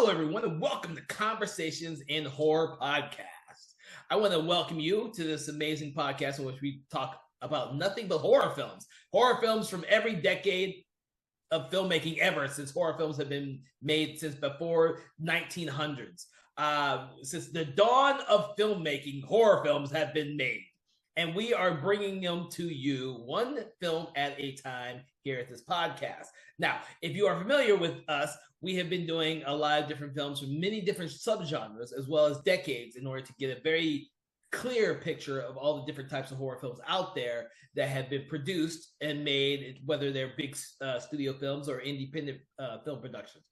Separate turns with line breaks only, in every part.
Hello, everyone, and welcome to Conversations in Horror Podcast. I want to welcome you to this amazing podcast in which we talk about nothing but horror films from every decade of filmmaking ever, since horror films have been made since before 1900s. Since the dawn of filmmaking, horror films have been made, and we are bringing them to you one film at a time here at this podcast. Now, if you are familiar with us, we have been doing a lot of different films from many different subgenres as well as decades in order to get a very clear picture of all the different types of horror films out there that have been produced and made, whether they're big studio films or independent film productions.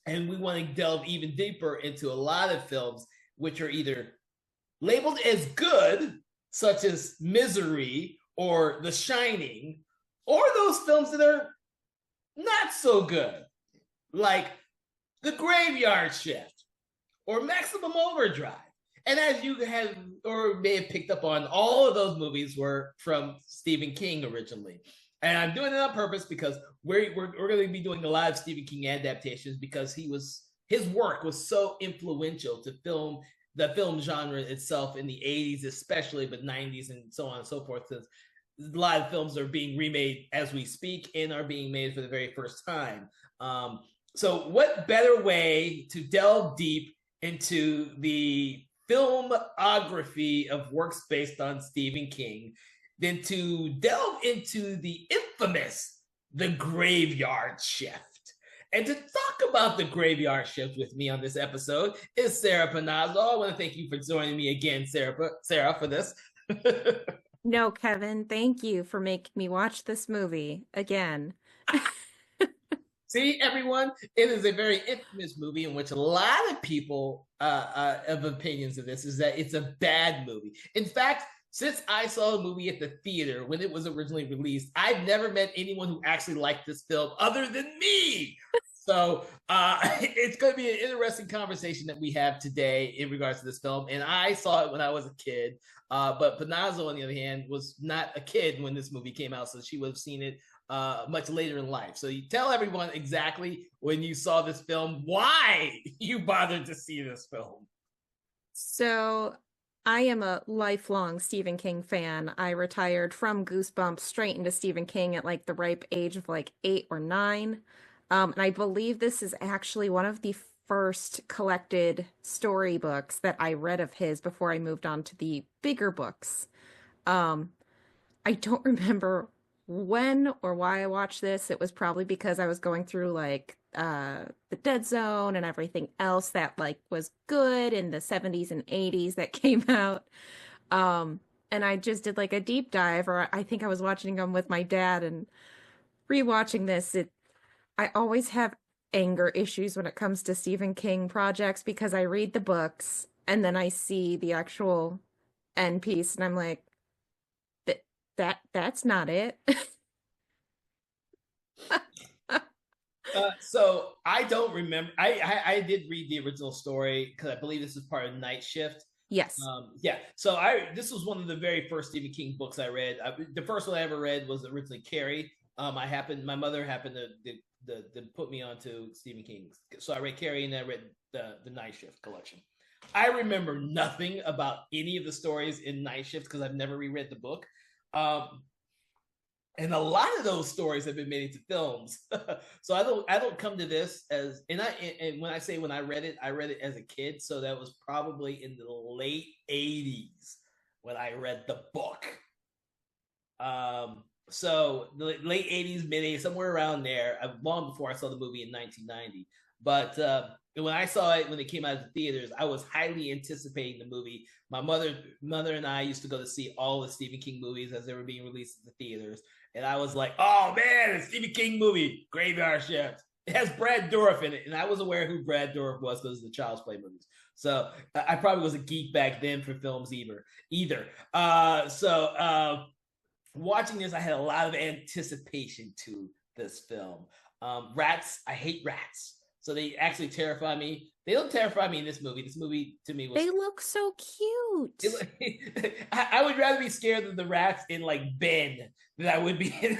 And we want to delve even deeper into a lot of films which are either labeled as good, such as Misery or The Shining, or those films that are not so good, like The Graveyard Shift or Maximum Overdrive. And as you have or may have picked up on, all of those movies were from Stephen King originally. And I'm doing it on purpose because we're going to be doing a lot of Stephen King adaptations because his work was so influential to the film genre itself in the 80s especially, but 90s and so on and so forth, since a lot of films are being remade as we speak and are being made for the very first time. So what better way to delve deep into the filmography of works based on Stephen King than to delve into the infamous The Graveyard Shift. And to talk about The Graveyard Shift with me on this episode is Sarah Panazzo. I want to thank you for joining me again, Sarah, for this.
No, Kevin, thank you for making me watch this movie again.
See, everyone, it is a very infamous movie in which a lot of people have opinions of this, is that it's a bad movie. In fact, since I saw the movie at the theater when it was originally released, I've never met anyone who actually liked this film other than me. So it's going to be an interesting conversation that we have today in regards to this film. And I saw it when I was a kid, but Panazzo, on the other hand, was not a kid when this movie came out, so she would have seen it much later in life. So you tell everyone exactly when you saw this film, why you bothered to see this film.
So I am a lifelong Stephen King fan. I retired from Goosebumps straight into Stephen King at like the ripe age of like 8 or 9. And I believe this is actually one of the first collected storybooks that I read of his before I moved on to the bigger books. I don't remember when or why I watched this. It was probably because I was going through like the Dead Zone and everything else that like was good in the 70s and 80s that came out. And I just did like a deep dive, or I think I was watching them with my dad, and rewatching this, I always have anger issues when it comes to Stephen King projects because I read the books and then I see the actual end piece and I'm like, that's not it.
So I don't remember. I did read the original story because I believe this is part of Night Shift.
Yes.
Yeah. So this was one of the very first Stephen King books I read. The first one I ever read was originally Carrie. My mother happened to put me onto Stephen King. So I read Carrie and I read the Night Shift collection. I remember nothing about any of the stories in Night Shift because I've never reread the book. And a lot of those stories have been made into films. So I don't come to this as, and when I read it as a kid. So that was probably in the late 80s when I read the book. So the late 80s, mid 80s, somewhere around there, long before I saw the movie in 1990. But when I saw it, when it came out of the theaters, I was highly anticipating the movie. My mother and I used to go to see all the Stephen King movies as they were being released at the theaters. And I was like, oh man, it's a Stephen King movie, Graveyard Shift. It has Brad Dourif in it. And I was aware who Brad Dourif was because of the Child's Play movies. So I probably was a geek back then for films either. Watching this, I had a lot of anticipation to this film. Rats, I hate rats. So they actually terrify me. They don't terrify me in this movie. This movie to me was...
They look so cute.
I would rather be scared of the rats in like Ben than I would be in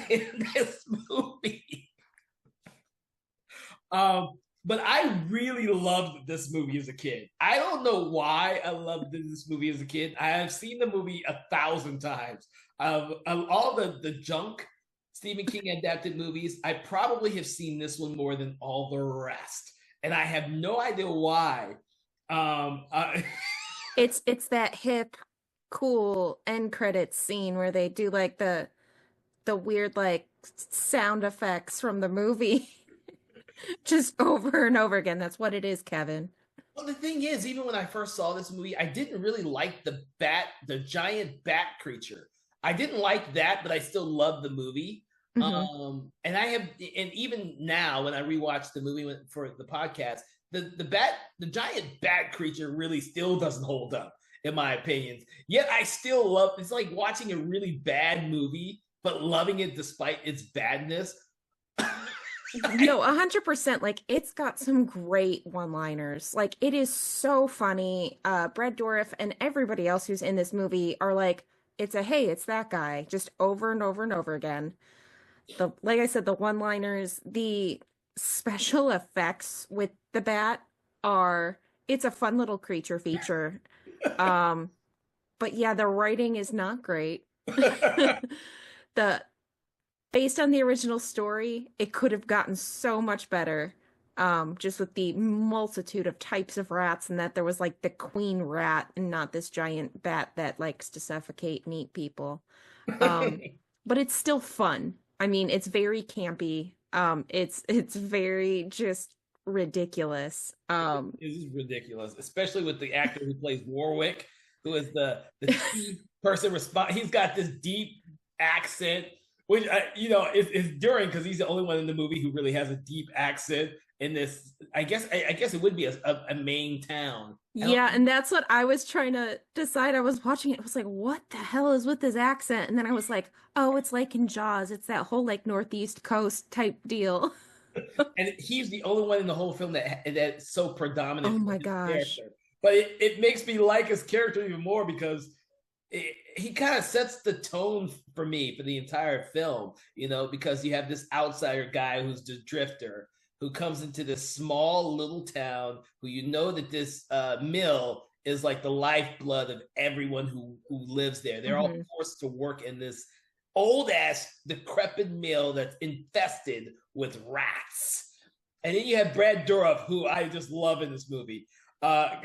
this movie. but I really loved this movie as a kid. I don't know why I loved this movie as a kid. I have seen the movie 1,000 times. Of all the junk Stephen King adapted movies, I probably have seen this one more than all the rest, and I have no idea why. Um, uh,
It's that hip, cool end credits scene where they do like the weird like sound effects from the movie just over and over again. That's what it is, Kevin.
well, the thing is, even when I first saw this movie, I didn't really like the giant bat creature. I didn't like that, but I still loved the movie.
Hmm.
And and even now when I rewatch the movie for the podcast, the giant bat creature really still doesn't hold up, in my opinion. Yet I still love. It's like watching a really bad movie, but loving it despite its badness.
No, 100%. Like it's got some great one-liners. Like it is so funny. Brad Dourif and everybody else who's in this movie are like, it's a hey, it's that guy, just over and over and over again. The like I said, the one-liners, the special effects with the bat are it's a fun little creature feature. Um, but yeah, the writing is not great. The based on the original story, it could have gotten so much better. Just with the multitude of types of rats, and that there was like the queen rat and not this giant bat that likes to suffocate and eat people. Um, but it's still fun. I mean, it's very campy. It's very just ridiculous.
This is ridiculous, especially with the actor who plays Warwick, who is the chief person responsible. He's got this deep accent, which is during because he's the only one in the movie who really has a deep accent in this. I guess it would be a main town.
Yeah, and that's what I was trying to decide. I was watching it. I was like, what the hell is with this accent? And then I was like, oh, it's like in Jaws. It's that whole like Northeast coast type deal.
And he's the only one in the whole film that's so
Oh
predominant for
my
his
gosh.
character. But it makes me like his character even more because he kind of sets the tone for me for the entire film, because you have this outsider guy who's the drifter who comes into this small little town who that this mill is like the lifeblood of everyone who lives there. They're all
Hmm.
forced to work in this old ass decrepit mill that's infested with rats. And then you have Brad Dourif, who I just love in this movie. Uh,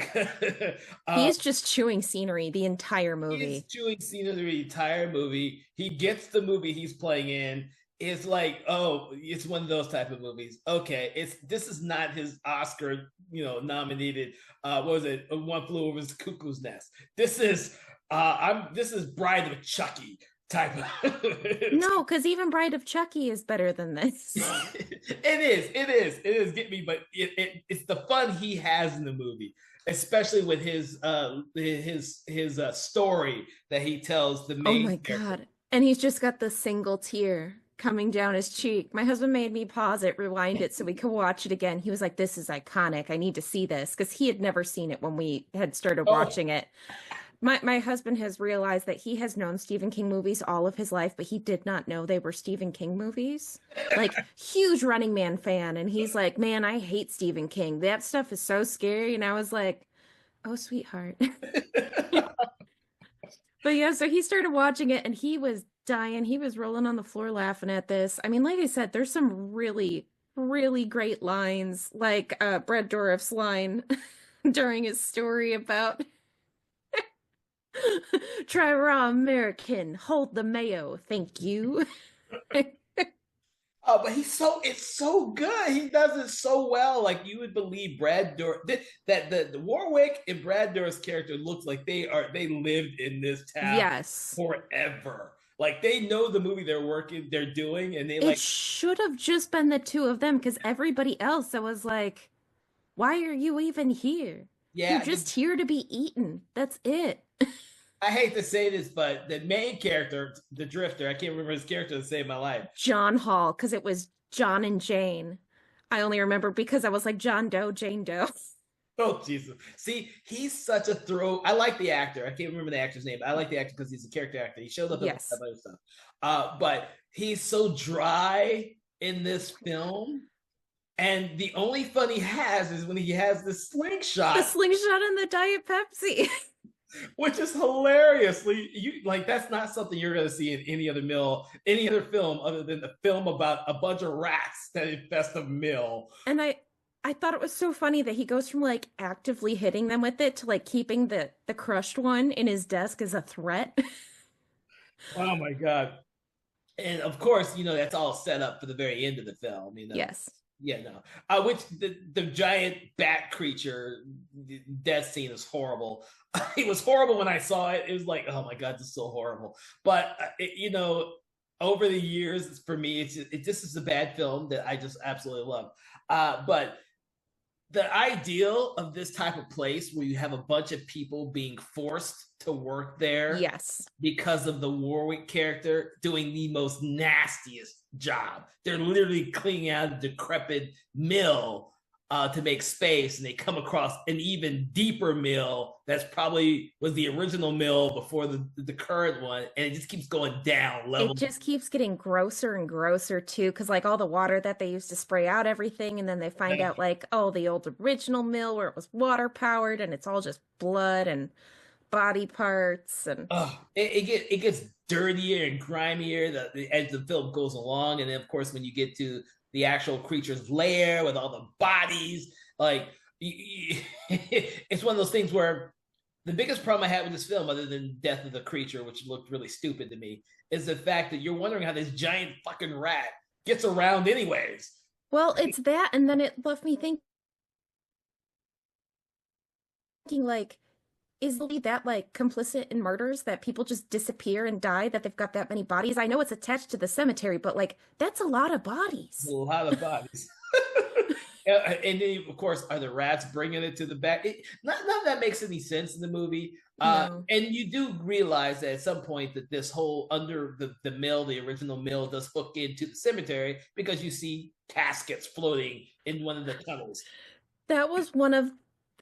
uh,
He's just chewing scenery the entire
he's
movie.
chewing scenery the entire movie. He gets the movie he's playing in. It's like, oh, it's one of those type of movies. Okay, this is not his Oscar, nominated. What was it? One Flew Over the Cuckoo's Nest. This is Bride of Chucky type of.
No, because even Bride of Chucky is better than this.
It is get me, but it's the fun he has in the movie, especially with his story that he tells the
Oh
main
my
character.
God. And he's just got the single tear coming down his cheek. My husband made me pause it, rewind it so we could watch it again. He was like, this is iconic. I need to see this because he had never seen it when we had started
Oh,
watching it. My husband has realized that he has known Stephen King movies all of his life, but he did not know they were Stephen King movies. Like, huge Running Man fan. And he's like, man, I hate Stephen King. That stuff is so scary. And I was like, oh, sweetheart. But yeah, so he started watching it and he was dying. He was rolling on the floor laughing at this. I mean, like I said, there's some really, really great lines, like Brad Dourif's line during his story about try raw American, hold the mayo, thank you.
but it's so good. He does it so well. Like you would believe Brad Dourif that the Warwick and Brad Dourif's character looks like they lived in this town
Yes.
forever. Like they know the movie they're doing, and they
It
like,
should have just been the two of them because everybody else, I was like, why are you even here? You're
yeah.
just here to be eaten. That's it.
I hate to say this, but the main character, the drifter, I can't remember his character to save my life.
John Hall, because it was John and Jane. I only remember because I was like John Doe, Jane Doe.
Oh Jesus! See, he's such a throw. I like the actor. I can't remember the actor's name. I like the actor because he's a character actor. He showed up in
Yes.
other stuff. But he's so dry in this film. And the only fun he has is when he has the
The
slingshot,
slingshot and the Diet Pepsi.
which is hilariously you like that's not something you're gonna see in any other mill, any other film other than the film about a bunch of rats that infest a mill.
And I thought it was so funny that he goes from like actively hitting them with it to like keeping the crushed one in his desk as a threat.
Oh my god. And of course, that's all set up for the very end of the film.
Yes.
Yeah, no. Which the giant bat creature death scene is horrible. It was horrible when I saw it. It was like, oh my god, this is so horrible. But over the years, for me, this is a bad film that I just absolutely love. But the ideal of this type of place where you have a bunch of people being forced to work there
Yes.
because of the Warwick character doing the most nastiest job. They're literally cleaning out a decrepit mill to make space, and they come across an even deeper mill that's probably was the original mill before the current one, and it just keeps going down level.
It just keeps getting grosser and grosser too, because like all the water that they used to spray out everything, and then they find out like, oh, the old original mill where it was water powered, and it's all just blood and body parts, and
it gets dirtier and grimier as the film goes along, and then of course when you get to the actual creature's lair with all the bodies, like it's one of those things where the biggest problem I had with this film, other than death of the creature, which looked really stupid to me, is the fact that you're wondering how this giant fucking rat gets around anyways.
Well, it's that, and then it left me thinking like, is the lead that like complicit in murders that people just disappear and die, that they've got that many bodies? I know it's attached to the cemetery, but like that's a lot of bodies.
A lot of bodies. And then, of course, are the rats bringing it to the back? None of that makes any sense in the movie. No. And you do realize that at some point that this whole under the mill, the original mill, does hook into the cemetery because you see caskets floating in one of the tunnels.
That was one of,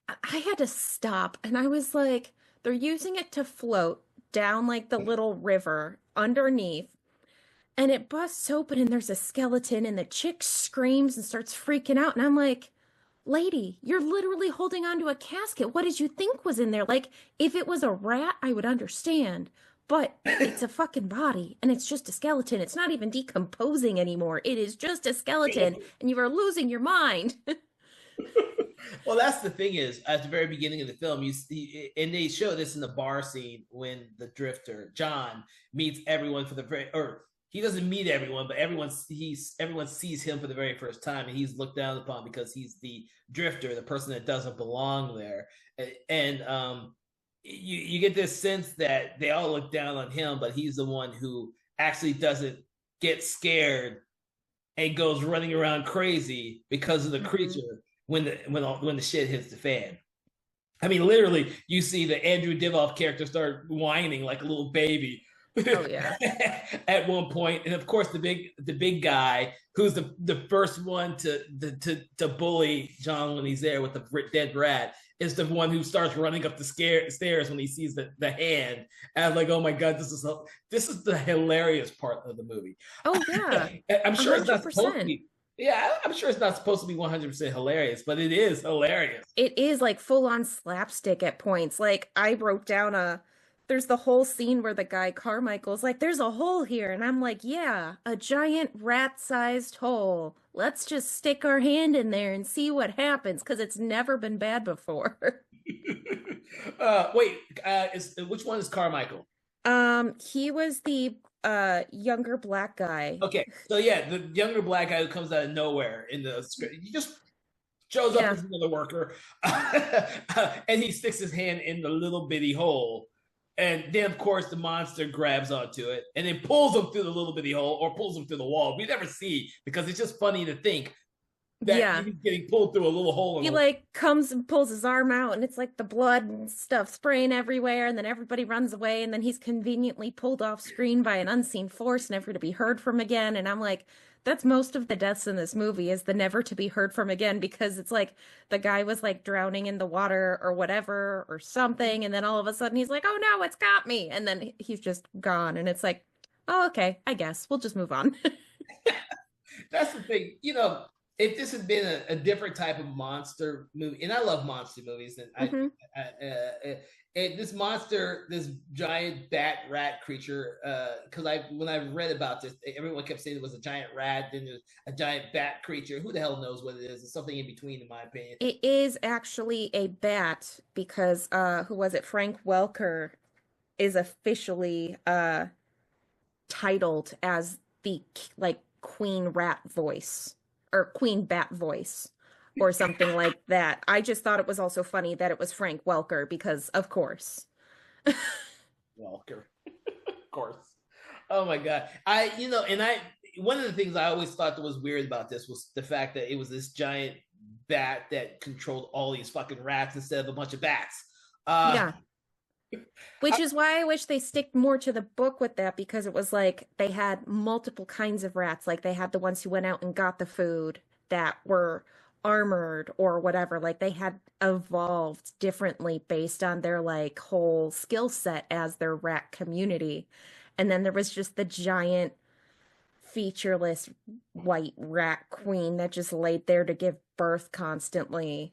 I had to stop and I was like, they're using it to float down like the little river underneath. And it busts open and there's a skeleton and the chick screams and starts freaking out. And I'm like, lady, you're literally holding onto a casket. What did you think was in there? Like, if it was a rat, I would understand. But it's a fucking body and it's just a skeleton. It's not even decomposing anymore. It is just a skeleton and you are losing your mind.
Well, that's the thing is, at the very beginning of the film, you see, and they show this in the bar scene when the drifter, John, meets everyone for the very, or he doesn't meet everyone, but everyone sees him for the very first time, and he's looked down upon because he's the drifter, the person that doesn't belong there. And you get this sense that they all look down on him, but he's the one who actually doesn't get scared and goes running around crazy because of the creature when the shit hits the fan. I mean, literally, you see the Andrew Divoff character start whining like a little baby.
Oh yeah.
At one point, and of course the big guy who's the first one to bully John when he's there with the dead rat is the one who starts running up the stairs when he sees the hand. And I'm like, oh my god, this is the hilarious part of the movie.
Oh yeah.
I'm sure
100%.
It's not supposed to be. Yeah, I'm sure it's not supposed to be 100% hilarious, but it is hilarious.
It is like full on slapstick at points. Like I wrote down there's the whole scene where the guy Carmichael's like, there's a hole here. And I'm like, yeah, a giant rat-sized hole. Let's just stick our hand in there and see what happens, because it's never been bad before.
Wait, which one is Carmichael?
He was the younger black guy.
Okay, so yeah, the younger black guy who comes out of nowhere in the script. He just shows up as another worker, and he sticks his hand in the little bitty hole. And then, of course, the monster grabs onto it and then pulls him through the little bitty hole or pulls him through the wall. We never see, because it's just funny to think that he's getting pulled through a little hole.
He like comes and pulls his arm out and it's like the blood and stuff spraying everywhere, and then everybody runs away, and then he's conveniently pulled off screen by an unseen force, never to be heard from again. And I'm like, that's most of the deaths in this movie, is the never to be heard from again, because it's like the guy was like drowning in the water or whatever or something, and then all of a sudden he's like, oh no, it's got me, and then he's just gone, and it's like, oh okay, I guess we'll just move on.
That's the thing, if this had been a different type of monster movie, and I love monster movies, and
Hmm.
this monster, this giant bat rat creature, because when I read about this, everyone kept saying it was a giant rat, then there's a giant bat creature. Who the hell knows what it is? It's something in between, in my opinion.
It is actually a bat because who was it? Frank Welker is officially titled as the like queen rat voice or queen bat voice or something like that. I just thought it was also funny that it was Frank Welker because of course.
Walker, of course. Oh my god, and I one of the things I always thought that was weird about this was the fact that it was this giant bat that controlled all these fucking rats instead of a bunch of bats. Uh,
Yeah. Which is why I wish they stick more to the book with that because it was like they had multiple kinds of rats. Like they had the ones who went out and got the food that were armored or whatever. Like they had evolved differently based on their like whole skill set as their rat community. And then there was just the giant featureless white rat queen that just laid there to give birth constantly.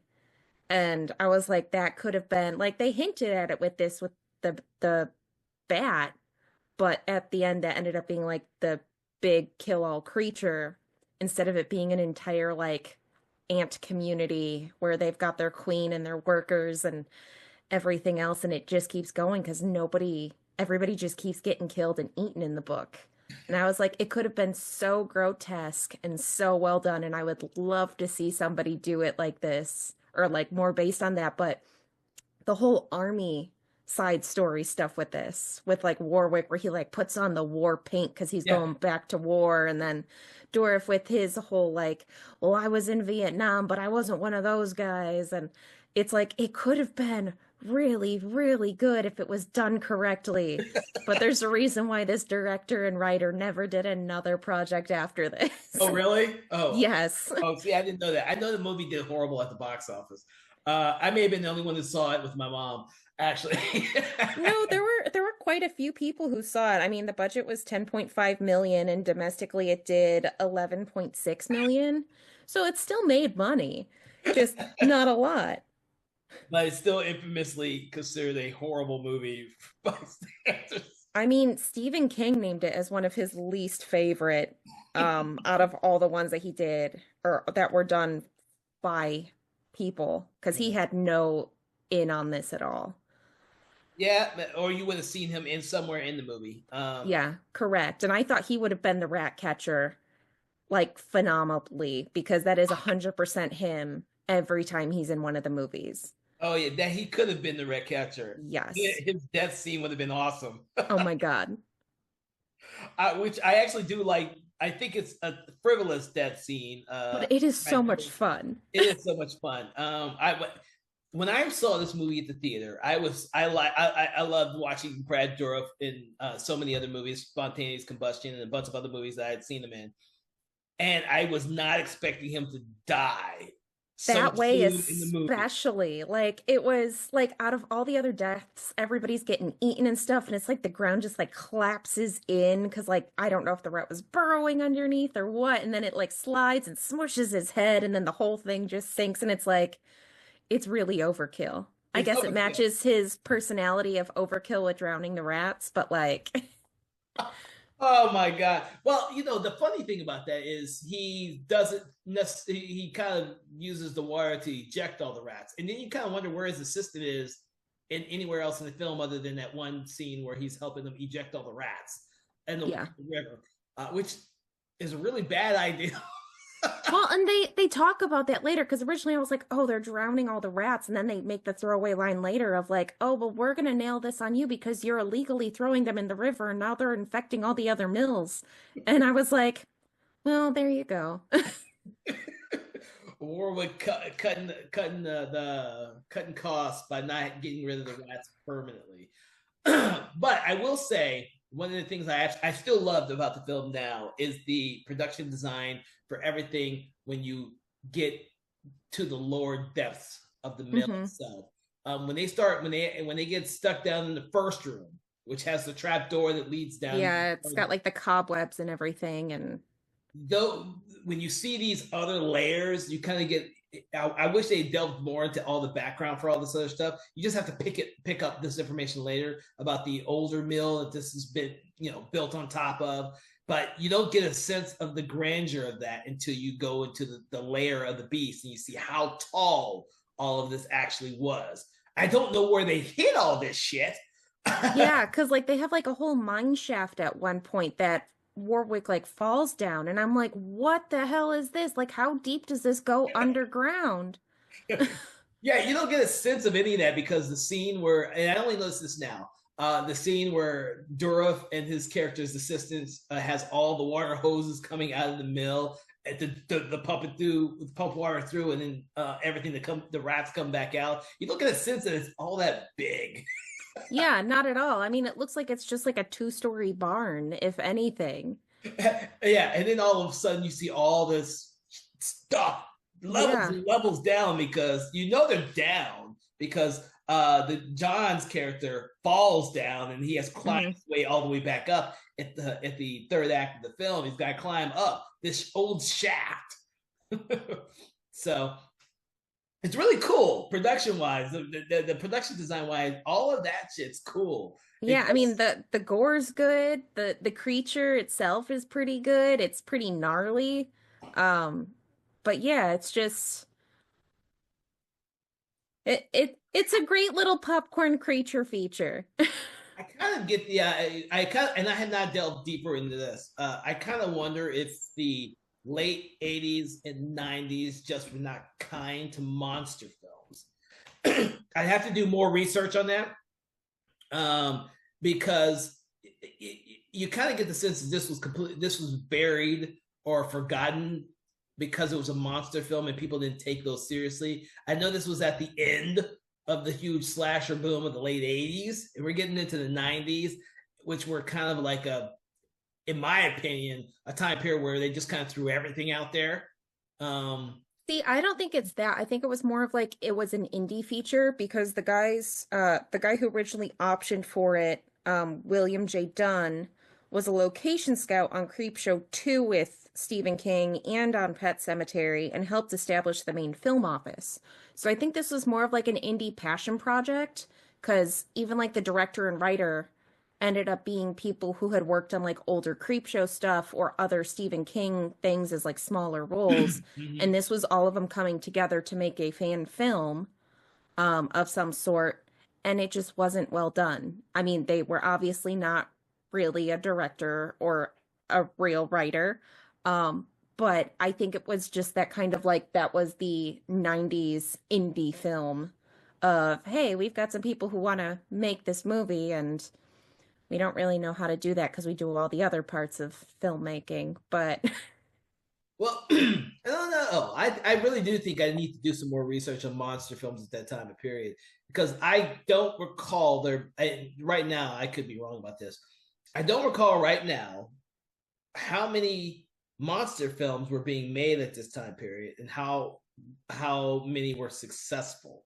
And I was like, that could have been like they hinted at it with this with the bat, but at the end that ended up being like the big kill all creature instead of it being an entire like ant community where they've got their queen and their workers and everything else, and it just keeps going because everybody just keeps getting killed and eaten in the book. And I was like, it could have been so grotesque and so well done, and I would love to see somebody do it like this or like more based on that. But the whole army side story stuff with this, with like Warwick, where he like puts on the war paint because he's
yeah,
going back to war, and then Dorf with his whole like, well, I was in Vietnam, but I wasn't one of those guys. And it's like, it could have been really, really good if it was done correctly. But there's a reason why this director and writer never did another project after this.
oh really? Oh,
Yes.
oh, see, I didn't know that. I know the movie did horrible at the box office. I may have been the only one that saw it with my mom, actually.
No, there were quite a few people who saw it. I mean, the budget was 10.5 million and domestically it did 11.6 million. So it still made money, just not a lot.
But it's still infamously considered a horrible movie by standards.
I mean, Stephen King named it as one of his least favorite out of all the ones that he did or that were done by people because he had no in on this at all.
Yeah, or you would have seen him in somewhere in the movie.
Yeah, correct. And I thought he would have been the rat catcher like phenomenally because that is 100% him every time he's in one of the movies.
Oh yeah, that he could have been the red catcher.
Yes.
His death scene would have been awesome.
Oh my God.
Which I actually do like. I think it's a frivolous death scene.
But it is so much fun.
It is so much fun. When I saw this movie at the theater, I loved watching Brad Dourif in so many other movies, Spontaneous Combustion, and a bunch of other movies that I had seen him in, and I was not expecting him to die so
That way,
soon in the movie.
especially, like it was like out of all the other deaths, everybody's getting eaten and stuff, and it's like the ground just like collapses in because like I don't know if the rat was burrowing underneath or what, and then it like slides and smushes his head, and then the whole thing just sinks, and it's like it's really overkill. I
It's
guess it
overkill.
matches his personality of overkill with drowning the rats, but like,
Oh my god! Well, the funny thing about that is he doesn't necessarily. He kind of uses the water to eject all the rats, and then you kind of wonder where his assistant is in anywhere else in the film other than that one scene where he's helping them eject all the rats and the
yeah.
river, which is a really bad idea.
Well, and they talk about that later because originally I was like, oh, they're drowning all the rats, and then they make the throwaway line later of like, oh, well, we're gonna nail this on you because you're illegally throwing them in the river, and now they're infecting all the other mills. And I was like, well, there you go.
Warwick cutting costs by not getting rid of the rats permanently. But I will say one of the things I still loved about the film now is the production design for everything when you get to the lower depths of the mill
Hmm.
itself. When they get stuck down in the first room, which has the trap door that leads down.
Yeah, it's got like the cobwebs and everything, and
though when you see these other layers, you kind of get. I wish they delved more into all the background for all this other stuff. You just have to pick up this information later about the older mill that this has been, built on top of. But you don't get a sense of the grandeur of that until you go into the layer of the beast and you see how tall all of this actually was. I don't know where they hid all this shit.
Yeah, because like they have like a whole mine shaft at one point that Warwick like falls down, and I'm like, what the hell is this? Like, how deep does this go underground?
Yeah, you don't get a sense of any of that because the scene where, and I only notice this now, the scene where Durov and his character's assistants has all the water hoses coming out of the mill, at the pump water through, and then everything the rats come back out. You don't get a sense that it's all that big.
Yeah, not at all. I mean, it looks like it's just like a two-story barn, if anything.
Yeah, and then all of a sudden you see all this stuff levels
Yeah.
and levels down because they're down because the John's character falls down and he has climbed
Hmm.
his way all the way back up at the third act of the film. He's got to climb up this old shaft. So it's really cool production wise, the production design wise, all of that shit's cool. It
Yeah, I mean
just
the gore's good. The creature itself is pretty good. It's pretty gnarly. Um, but yeah, it's just it's a great little popcorn creature feature.
I kind of get the I kind of, and I have not delved deeper into this. I kind of wonder if the late '80s and '90s just were not kind to monster films. I have to do more research on that because you kind of get the sense that this was buried or forgotten because it was a monster film and people didn't take those seriously. I know this was at the end of the huge slasher boom of the late 80s, and we're getting into the 90s, which were kind of like in my opinion, a time period where they just kind of threw everything out there.
See, I don't think it's that. I think it was more of like it was an indie feature because the guy who originally optioned for it, William J. Dunn, was a location scout on Creepshow 2 with Stephen King and on Pet Sematary and helped establish the main film office. So I think this was more of like an indie passion project because even like the director and writer ended up being people who had worked on like older Creepshow stuff or other Stephen King things as like smaller roles.
Mhm.
And this was all of them coming together to make a fan film of some sort. And it just wasn't well done. I mean, they were obviously not really a director or a real writer. But I think it was just that kind of like that was the 90s indie film of, hey, we've got some people who want to make this movie and we don't really know how to do that because we do all the other parts of filmmaking. But
Well, I don't know. I really do think I need to do some more research on monster films at that time of period because I don't recall right now. I could be wrong about this. I don't recall right now how many monster films were being made at this time period and how many were successful.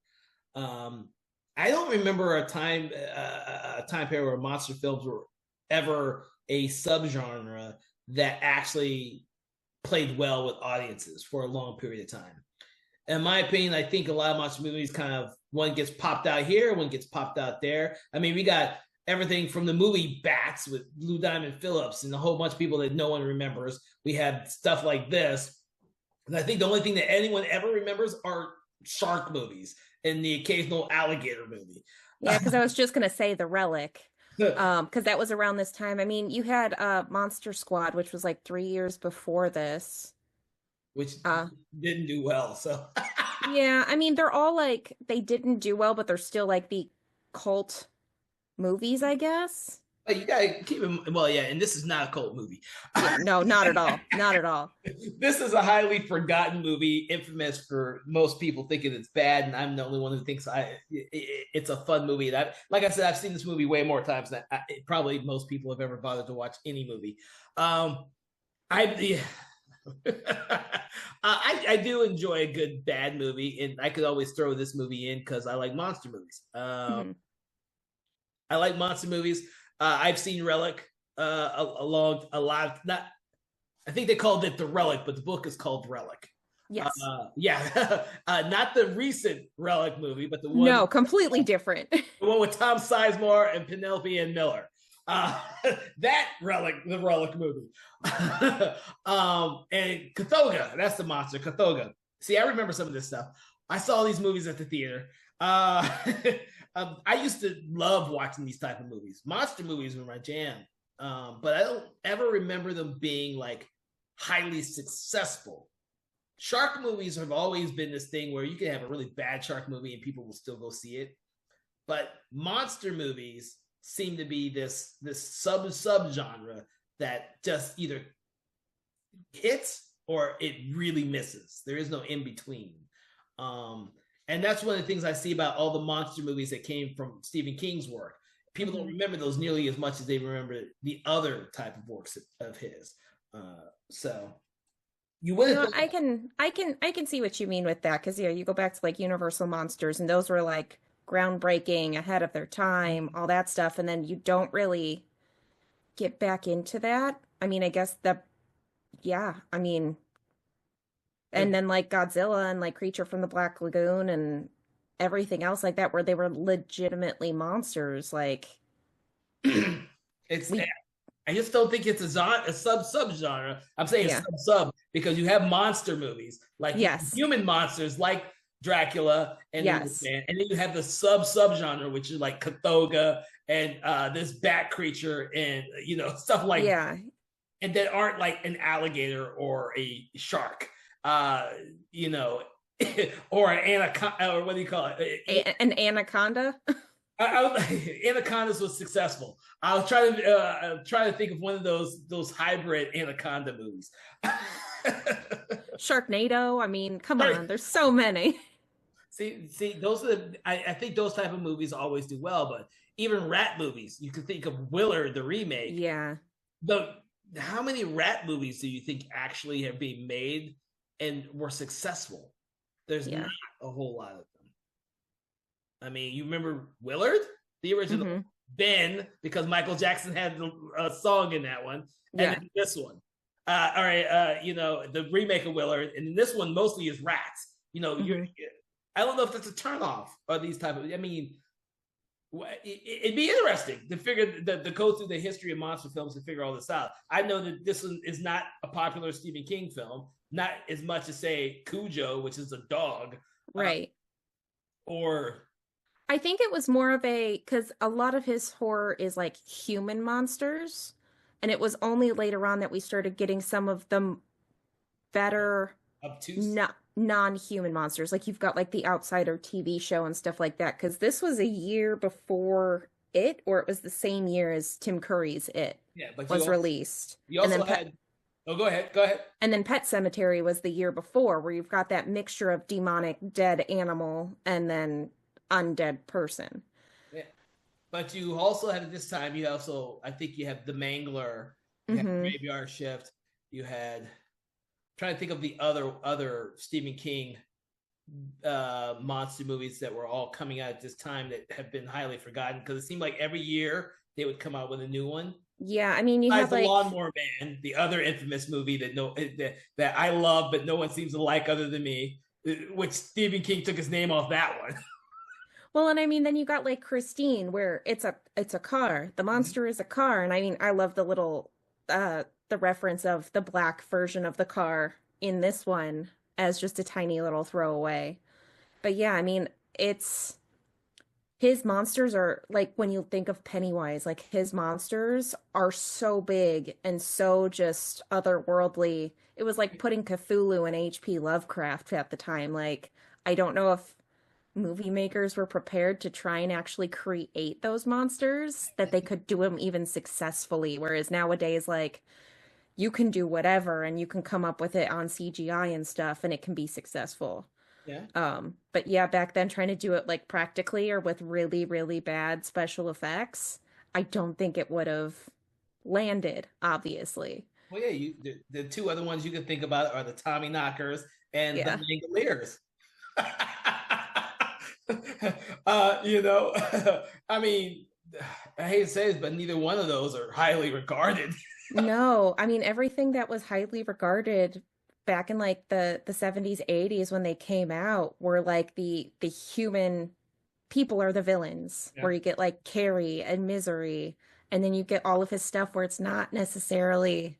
Um, I don't remember a time period where monster films were ever a subgenre that actually played well with audiences for a long period of time. In my opinion, I think a lot of monster movies kind of one gets popped out here, one gets popped out there. I mean, we got everything from the movie Bats with Lou Diamond Phillips and a whole bunch of people that no one remembers. We had stuff like this. And I think the only thing that anyone ever remembers are shark movies and the occasional alligator movie.
yeah, because I was just gonna say The Relic, because that was around this time. I mean, you had Monster Squad, which was like 3 years before this.
Which
Uh,
didn't do well. So
yeah, I mean, they're all like they didn't do well, but they're still like the cult movies, I guess.
but you gotta keep it. Well, yeah, and this is not a cult movie.
Yeah, no, not at all. Not at all.
This is a highly forgotten movie, infamous for most people thinking it's bad, and I'm the only one who thinks it's a fun movie. And like I said, I've seen this movie way more times than probably most people have ever bothered to watch any movie. I yeah. I do enjoy a good bad movie, and I could always throw this movie in because I like monster movies.
Mhm.
I like monster movies. I've seen Relic a lot, not I think they called it The Relic, but the book is called Relic.
Yes.
Yeah, not the recent Relic movie, but
No, completely different.
the one with Tom Sizemore and Penelope Ann Miller. Uh, that Relic, the Relic movie. And Cathoga, that's the monster, Cathoga. See, I remember some of this stuff. I saw these movies at the theater. I used to love watching these type of movies. Monster movies were my jam. But I don't ever remember them being like highly successful. Shark movies have always been this thing where you can have a really bad shark movie and people will still go see it. But monster movies seem to be this sub genre that just either hits or it really misses. There is no in between. And that's one of the things I see about all the monster movies that came from Stephen King's work. People don't remember those nearly as much as they remember the other type of works of his. So you would.
No, I can see what you mean with that because you go back to like Universal Monsters and those were like groundbreaking, ahead of their time, all that stuff, and then you don't really get back into that. I mean, I guess yeah, I mean, and then like Godzilla and like Creature from the Black Lagoon and everything else like that, where they were legitimately monsters. Like,
it's I just don't think it's a sub genre. I'm saying
Yeah.
sub because you have monster movies like
Yes.
human monsters like Dracula and
Yes.
and then you have the sub genre which is like Cathoga and this bat creature and stuff like
Yeah.
and that aren't like an alligator or a shark, or an anaconda, or what do you call it?
An anaconda.
Anacondas was successful. I was trying to think of one of those hybrid anaconda movies.
Sharknado. I mean, come
Sorry.
on, there's so many.
See, those are I think those type of movies always do well, but even rat movies, you can think of Willard, the remake.
Yeah.
How many rat movies do you think actually have been made and were successful? There's not a whole lot of them. I mean, you remember Willard, the original, Ben, because Michael Jackson had a song in that one, and then this one. All right, the remake of Willard, and this one mostly is rats. I don't know if that's a turnoff or these type of. I mean, it'd be interesting to figure to go through the history of monster films and figure all this out. I know that this one is not a popular Stephen King film, not as much as say Cujo, which is a dog,
Right.
Or
I think it was more of because a lot of his horror is like human monsters, and it was only later on that we started getting some of the better
obtuse.
Non-human monsters. Like you've got like the Outsider TV show and stuff like that. Because this was a year before it, or it was the same year as Tim Curry's It was released.
You also had. Oh, go ahead. Go ahead.
And then Pet Sematary was the year before, where you've got that mixture of demonic dead animal and then undead person.
Yeah. But you also had at this time, I think you have The Mangler, you had Graveyard Shift, you had, I'm trying to think of the other Stephen King monster movies that were all coming out at this time that have been highly forgotten because it seemed like every year they would come out with a new one.
Yeah, I mean, you have
The
like
Lawnmower Man, the other infamous movie that I love, but no one seems to like other than me, which Stephen King took his name off that one.
Well, and I mean, then you got like Christine, where it's a car. The monster is a car, and I mean, I love the little the reference of the black version of the car in this one as just a tiny little throwaway. But yeah, I mean, his monsters are like when you think of Pennywise, like his monsters are so big and so just otherworldly. It was like putting Cthulhu and H.P. Lovecraft at the time. Like, I don't know if movie makers were prepared to try and actually create those monsters, that they could do them even successfully. Whereas nowadays, like, you can do whatever and you can come up with it on CGI and stuff and it can be successful.
Yeah.
But yeah, back then trying to do it like practically or with really, really bad special effects, I don't think it would have landed, obviously.
Well, yeah, the two other ones you can think about are the Tommy Knockers and the Langoliers. I mean, I hate to say this, but neither one of those are highly regarded.
No, I mean everything that was highly regarded back in like the 70s, 80s when they came out were like the human people are the villains,
Yeah.
where you get like Carrie and Misery, and then you get all of his stuff where it's not necessarily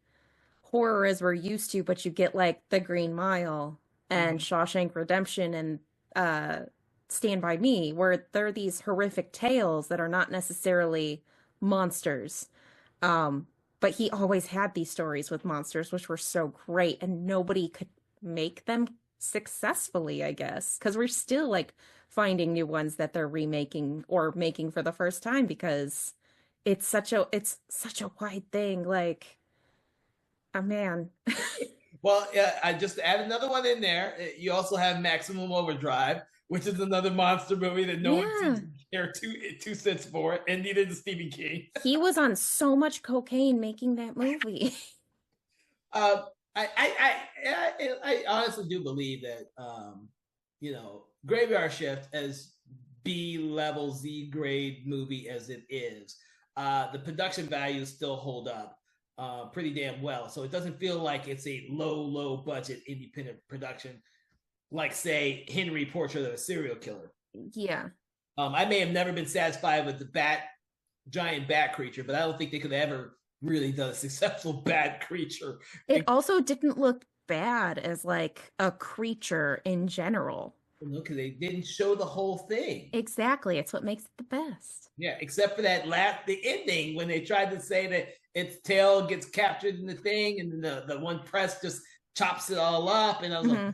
horror as we're used to, but you get like The Green Mile and
Mhm.
Shawshank Redemption and uh Stand By Me, where they're these horrific tales that are not necessarily monsters. Um, but he always had these stories with monsters, which were so great, and nobody could make them successfully, I guess, because we're still like finding new ones that they're remaking or making for the first time because it's such a wide thing. Like, oh man.
Well, yeah, I just add another one in there. You also have Maximum Overdrive, which is another monster movie that no one seems
Yeah.
to care two cents for, and neither does Stephen King.
He was on so much cocaine making that movie.
Uh, I honestly do believe that Graveyard Shift, as B level Z grade movie as it is, the production values still hold up pretty damn well. So it doesn't feel like it's a low budget independent production like say Henry Portrait of a Serial Killer.
Yeah.
I may have never been satisfied with the giant bat creature, but I don't think they could ever really done a successful bat creature.
It also didn't look bad as like a creature in general.
Because they didn't show the whole thing.
Exactly. It's what makes it the best.
Yeah, except for the ending when they tried to say that its tail gets captured in the thing, and the one press just chops it all up, and I was like,
Hmm.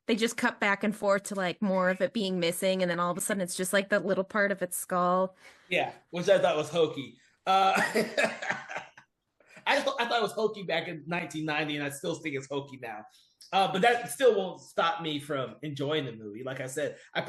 They just cut back and forth to like more of it being missing, and then all of a sudden it's just like that little part of its skull.
yeah, which I thought was hokey. I thought it was hokey back in 1990, and I still think it's hokey now. But that still won't stop me from enjoying the movie. Like I said, I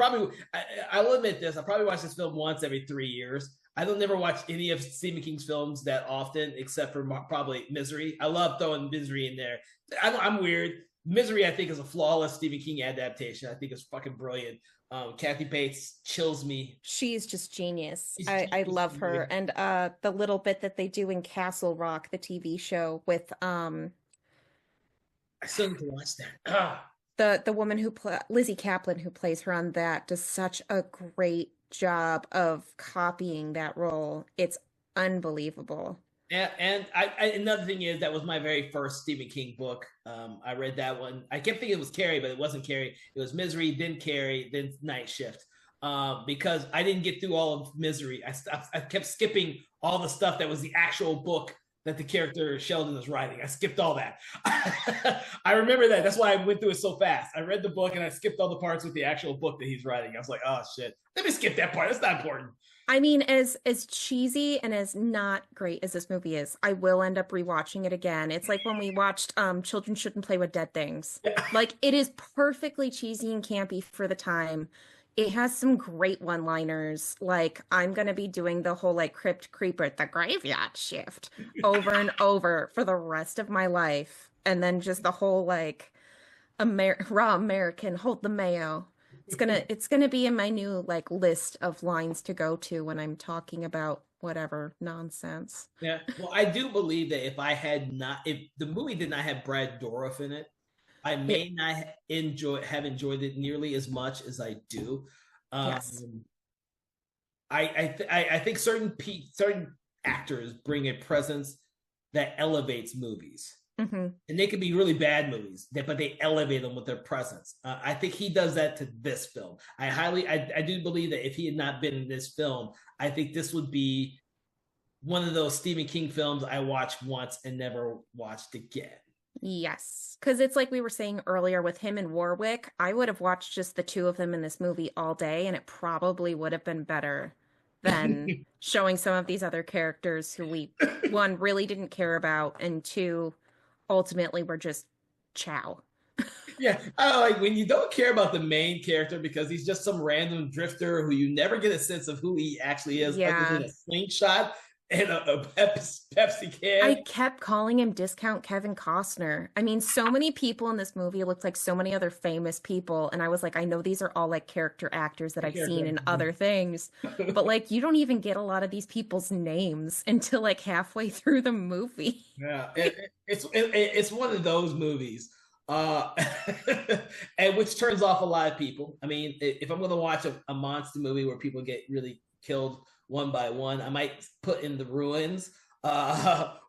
will admit this. I probably watch this film once every 3 years. I don't never watch any of Stephen King's films that often, except for probably Misery. I love throwing Misery in there. I'm weird. Misery, I think, is a flawless Stephen King adaptation. I think it's fucking brilliant. Kathy Bates chills me.
She's just genius.
She's
I
genius.
love her. And the little bit that they do in Castle Rock, the TV show with
I still need to watch that. Ah.
the woman who Lizzie Kaplan who plays her on that does such a great job of copying that role. It's unbelievable.
And another thing is that was my very first Stephen King book. I read that one. I kept thinking it was Carrie, but it wasn't Carrie. It was Misery, then Carrie, then Night Shift. Because I didn't get through all of Misery. I kept skipping all the stuff that was the actual book that the character Sheldon was writing. I skipped all that. I remember that. That's why I went through it so fast. I read the book and I skipped all the parts with the actual book that he's writing. I was like, oh shit, let me skip that part. That's not important.
I mean, as cheesy and as not great as this movie is, I will end up rewatching it again. It's like when we watched Children Shouldn't Play with Dead Things. Like it is perfectly cheesy and campy for the time. It has some great one-liners. Like I'm gonna be doing the whole like Crypt Creeper, the graveyard shift over and over for the rest of my life. And then just the whole like raw American, hold the mayo. It's gonna be in my new like list of lines to go to when I'm talking about whatever nonsense.
Yeah. Well, I do believe that if the movie did not have Brad Dourif in it, I
It,
may not have enjoyed it nearly as much as I do.
yes.
Um, I think certain actors bring a presence that elevates movies,
Hmm.
and they could be really bad movies, but they elevate them with their presence. I think he does that to this film. I do believe that if he had not been in this film, I think this would be one of those Stephen King films I watched once and never watched again.
Yes. Because it's like we were saying earlier with him and Warwick, I would have watched just the two of them in this movie all day, and it probably would have been better than showing some of these other characters who we, one, really didn't care about, and two, ultimately were just chow.
Yeah, I like when you don't care about the main character because he's just some random drifter who you never get a sense of who he actually is, other than
Yeah.
a slingshot. and a Pepsi
I
can.
kept calling him Discount Kevin Costner. I mean, so many people in this movie looked like so many other famous people, and I was like, I know these are all like character actors that I've seen in other things, but like you don't even get a lot of these people's names until like halfway through the movie.
Yeah, it's one of those movies, uh, and which turns off a lot of people. I mean, if I'm going to watch a monster movie where people get really killed one by one, I might put in The Ruins,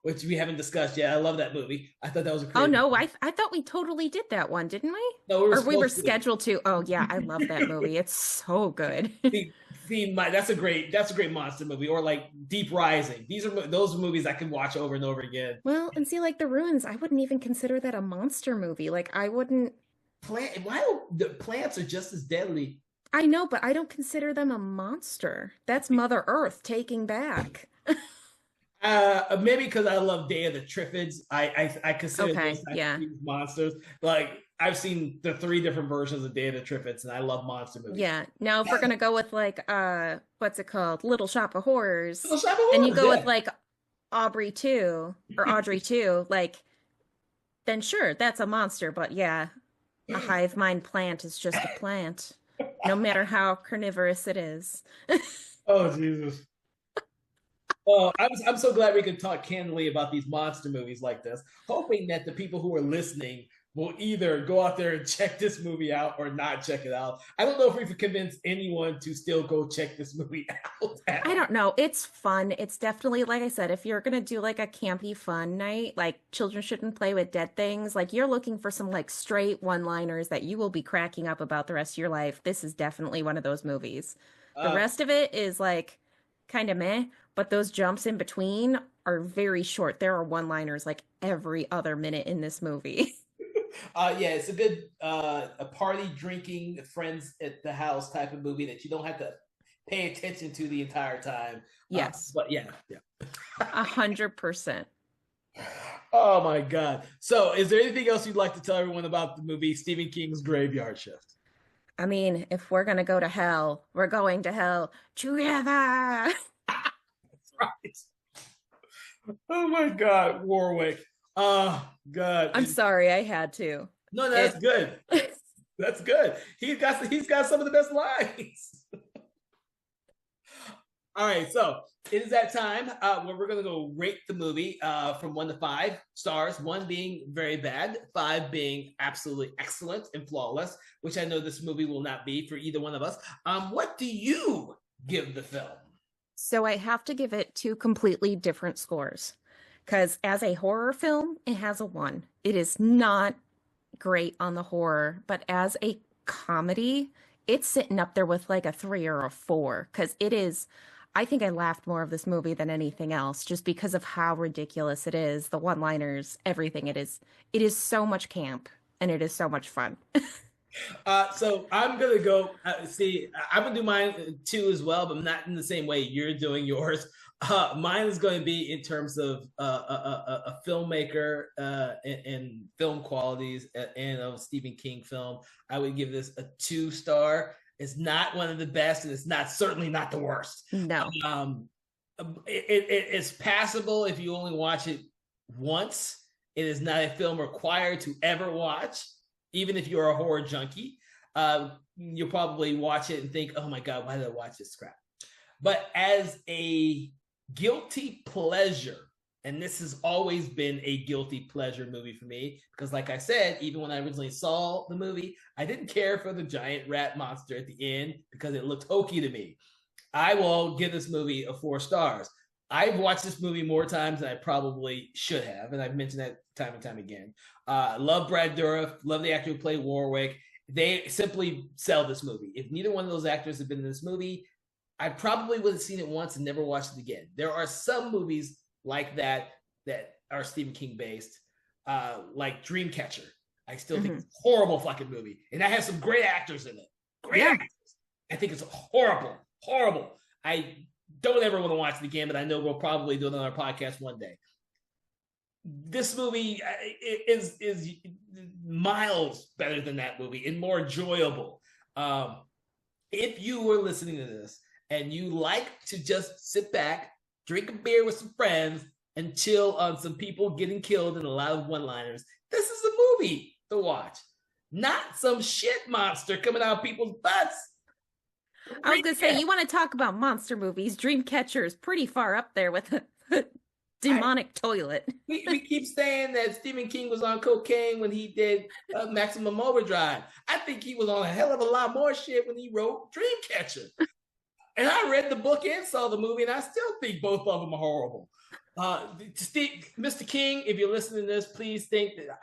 which we haven't discussed yet. I love that movie. I thought that was a
Oh
creative.
no, I thought we totally did that one, didn't we?
No, we were
Or we were
supposed to.
scheduled to. Oh yeah, I love that movie. It's so good.
That's a great monster movie, or like Deep Rising. These are those movies I can watch over and over again.
Well, and see, like The Ruins, I wouldn't even consider that a monster movie. Like I wouldn't.
Why don't the plants are just as deadly?
I know, but I don't consider them a monster. That's Mother Earth taking back.
Maybe because I love Day of the Triffids. I consider those
Okay,
types of
yeah.
things monsters. Like I've seen the three different versions of Day of the Triffids, and I love monster movies.
Yeah. Now if we're gonna go with like what's it called? Little Shop of Horrors,
Little Shop of
and you
Horrors,
go with
yeah.
like Aubrey 2 or Audrey 2, like then sure, that's a monster, but yeah, a hive mind plant is just a plant, no matter how carnivorous it is.
Oh Jesus. Oh, I'm so glad we can talk candidly about these monster movies like this, hoping that the people who are listening will either go out there and check this movie out or not check it out. I don't know if we've convinced anyone to still go check this movie out at
I
all.
don't know. It's fun. It's definitely, like I said, if you're gonna do like a campy fun night, like children shouldn't play with dead things, like you're looking for some like straight one-liners that you will be cracking up about the rest of your life, this is definitely one of those movies. The
Uh,
rest of it is like kind of meh, but those jumps in between are very short. There are one-liners like every other minute in this movie.
yeah, it's a good a party drinking friends at the house type of movie that you don't have to pay attention to the entire time.
Yes,
But yeah, yeah.
100%.
Oh my god! So, is there anything else you'd like to tell everyone about the movie Stephen King's Graveyard Shift?
I mean, if we're gonna go to hell, we're going to hell together.
Right. Oh my god, Warwick. Oh god.
I'm sorry, I had to.
No, that's
It
good. That's good. He's got some of the best lines. All right, so it is that time where we're gonna go rate the movie from 1 to 5 stars. 1 being very bad, 5 being absolutely excellent and flawless, which I know this movie will not be for either one of us. What do you give the film?
So I have to give it two completely different scores. Because as a horror film, it has a 1. It is not great on the horror, but as a comedy, it's sitting up there with like a 3 or a 4. Because it is, I think I laughed more of this movie than anything else, just because of how ridiculous it is, the one-liners, everything. It is so much camp, and it is so much fun.
So I'm gonna go. See, I'm gonna do mine too as well, but not in the same way you're doing yours. Mine is going to be in terms of a filmmaker and film qualities and of a Stephen King film. I would give this a 2 star. It's not one of the best, and it's not certainly not the worst.
No.
Um, it's passable if you only watch it once. It is not a film required to ever watch, even if you're a horror junkie. You'll probably watch it and think, "Oh my god, why did I watch this crap?" But as a guilty pleasure, and this has always been a guilty pleasure movie for me, because like I said, even when I originally saw the movie, I didn't care for the giant rat monster at the end because it looked hokey to me. I will give this movie a 4 stars. I've watched this movie more times than I probably should have, and I've mentioned that time and time again. Love Brad Dourif, love the actor who played Warwick. They simply sell this movie. If neither one of those actors had been in this movie, I probably would have seen it once and never watched it again. There are some movies like that that are Stephen King based, like Dreamcatcher. I still think
Hmm.
it's a horrible fucking movie, and that has some great actors in it. Great
Yeah.
actors. I think it's horrible, horrible. I don't ever want to watch it again, but I know we'll probably do it on our podcast one day. This movie is miles better than that movie and more enjoyable. If you were listening to this and you like to just sit back, drink a beer with some friends, and chill on some people getting killed and a lot of one-liners, this is a movie to watch. Not some shit monster coming out of people's butts.
I was gonna say, you want to talk about monster movies? Dreamcatcher is pretty far up there with a demonic toilet.
We keep saying that Stephen King was on cocaine when he did Maximum Overdrive. I think he was on a hell of a lot more shit when he wrote Dreamcatcher. And I read the book and saw the movie, and I still think both of them are horrible. Mr. King, if you're listening to this, please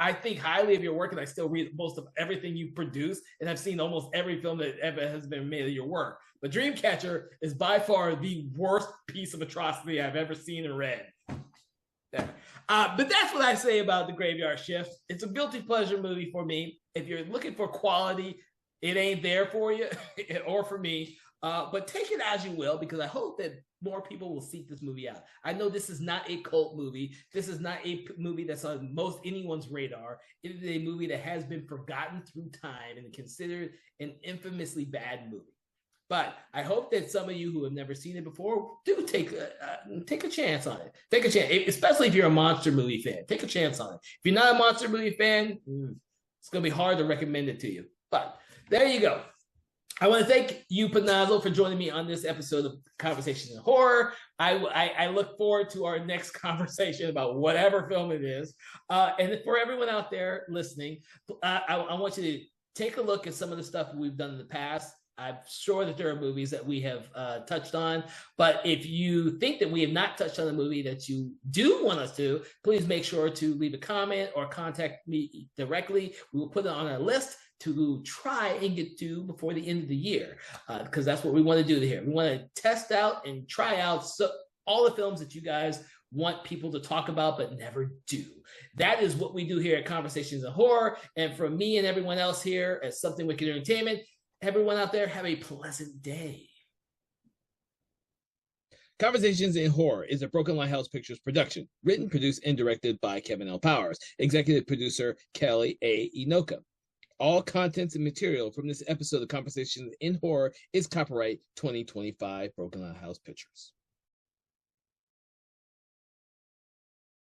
I think highly of your work, and I still read most of everything you produce, and I've seen almost every film that ever has been made of your work. But Dreamcatcher is by far the worst piece of atrocity I've ever seen and read. But that's what I say about The Graveyard Shift. It's a guilty pleasure movie for me. If you're looking for quality, it ain't there for you or for me. But take it as you will, because I hope that more people will seek this movie out. I know this is not a cult movie. This is not a movie that's on most anyone's radar. It is a movie that has been forgotten through time and considered an infamously bad movie. But I hope that some of you who have never seen it before do take a chance on it. Take a chance, especially if you're a monster movie fan. Take a chance on it. If you're not a monster movie fan, it's going to be hard to recommend it to you. But there you go. I want to thank you, Panazzo, for joining me on this episode of Conversations in Horror. I look forward to our next conversation about whatever film it is. And for everyone out there listening, I want you to take a look at some of the stuff we've done in the past. I'm sure that there are movies that we have touched on, but if you think that we have not touched on a movie that you do want us to, please make sure to leave a comment or contact me directly. We will put it on our list to try and get to before the end of the year, because that's what we want to do here. We want to test out and try out all the films that you guys want people to talk about but never do. That is what we do here at Conversations in Horror. And from me and everyone else here at Something Wicked Entertainment, everyone out there, have a pleasant day. Conversations in Horror is a Broken Lighthouse Pictures production, written, produced, and directed by Kevin L. Powers, executive producer Kelly A. Inoka. All contents and material from this episode of Conversations in Horror is copyright 2025 Broken Lighthouse Pictures.